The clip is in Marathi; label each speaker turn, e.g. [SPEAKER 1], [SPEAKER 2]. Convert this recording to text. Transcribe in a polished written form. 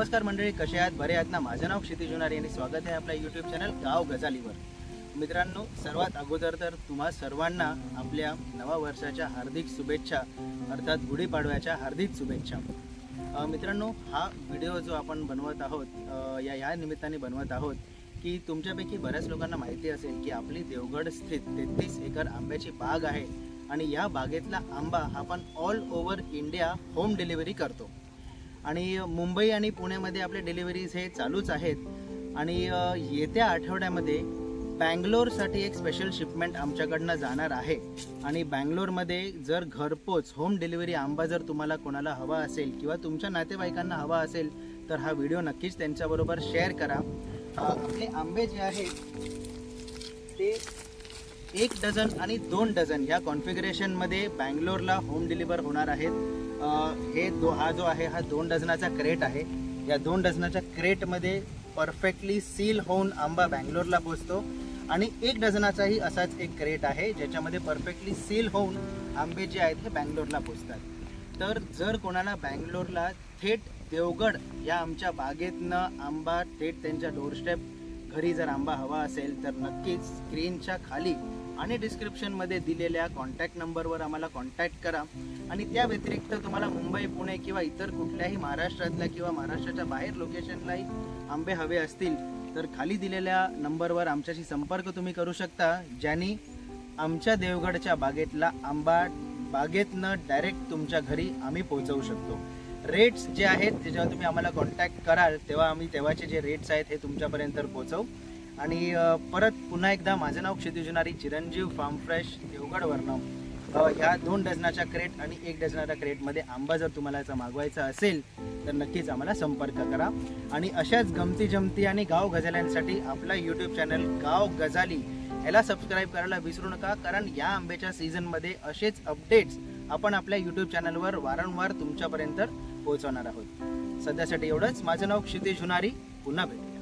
[SPEAKER 1] नमस्कार मंडळी, कसे आहात? बरे आहात ना? माझं नाव क्षितिज जुनारी आणि स्वागत आहे आपल्या यूट्यूब चॅनल गाव गजालीवर. मित्रांनो, सर्वात अगोदर तर तुम्हा सर्वांना आपल्या नवा वर्षाच्या हार्दिक शुभेच्छा, अर्थात गुढीपाडव्याच्या हार्दिक शुभेच्छा. मित्रांनो, हा व्हिडिओ जो आपण बनवत आहोत या निमित्ताने बनवत आहोत की तुमच्यापैकी बऱ्याच लोकांना माहिती असेल की आपली देवगड स्थित 33 एकर आंब्याची बाग आहे आणि या बागेतला आंबा हा आपण all over India home delivery करतो आणि मुंबई आणि पुण्यामध्ये आपले डिलिव्हरीज हे चालूच आहेत. आणि येत्या आठवड्यामध्ये बँगलोरसाठी एक स्पेशल शिपमेंट आमच्याकडनं जाणार आहे आणि बँगलोरमध्ये जर घरपोच होम डिलिव्हरी आंबा जर तुम्हाला कोणाला हवा असेल किंवा तुमच्या नातेवाईकांना हवा असेल तर हा व्हिडिओ नक्कीच त्यांच्याबरोबर शेअर करा. आपले आंबे जे आहेत ते 1 डझन आणि 2 डझन या कॉन्फिगरेशनमध्ये बँगलोरला होम डिलिव्हर होणार आहेत. हा जो आहे हा 2 डझनाचा क्रेट आहे. या 2 डझनाच्या क्रेटमध्ये परफेक्टली सील होऊन आंबा बँगलोरला पोहोचतो आणि 1 डझनाचाही असाच एक क्रेट आहे ज्याच्यामध्ये परफेक्टली सील होऊन आंबे जे आहेत हे बँगलोरला पोहोचतात. तर जर कोणाला बँगलोरला थेट देवगड या आमच्या बागेतनं आंबा थेट त्यांच्या डोरस्टेप घरी जर आंबा हवा असेल तर नक्कीच स्क्रीनच्या खाली आणि डिस्क्रिप्शनमध्ये दिलेल्या कॉन्टॅक्ट नंबरवर आम्हाला कॉन्टॅक्ट करा. आणि त्या व्यतिरिक्त तुम्हाला मुंबई, पुणे किंवा इतर कुठल्याही महाराष्ट्रातल्या किंवा महाराष्ट्राच्या बाहेर लोकेशनलाही आंबे हवे असतील तर खाली दिलेल्या नंबरवर आमच्याशी संपर्क तुम्ही करू शकता, ज्यांनी आमच्या देवगडच्या बागेतला आंबा बागेतनं डायरेक्ट तुमच्या घरी आम्ही पोहोचवू शकतो. रेट्स जे आहेत ते जेव्हा तुम्ही आम्हाला कॉन्टॅक्ट कराल तेव्हा आम्ही तेव्हाचे जे रेट्स आहेत हे तुमच्यापर्यंत पोहोचवू. आणि परत पुन्हा एकदा माझं नाव क्षितिज जुनारी, चिरंजीव फार्म फ्रेश देवगडवरनं. ह्या 2 डझनाच्या क्रेट आणि 1 डझनाच्या क्रेटमध्ये आंबा जर तुम्हाला याचा मागवायचा असेल तर नक्कीच आम्हाला संपर्क करा. आणि अशाच गमती जमती आणि गाव गजाल्यांसाठी आपला यूट्यूब चॅनल गाव गजाली याला सबस्क्राईब करायला विसरू नका, कारण या आंब्याच्या सीझनमध्ये असेच अपडेट्स आपण आपल्या यूट्यूब चॅनलवर वारंवार तुमच्यापर्यंत पोहोचवणार आहोत. सध्यासाठी एवढंच. माझं नाव क्षितिज जुनारी. पुन्हा भेटू.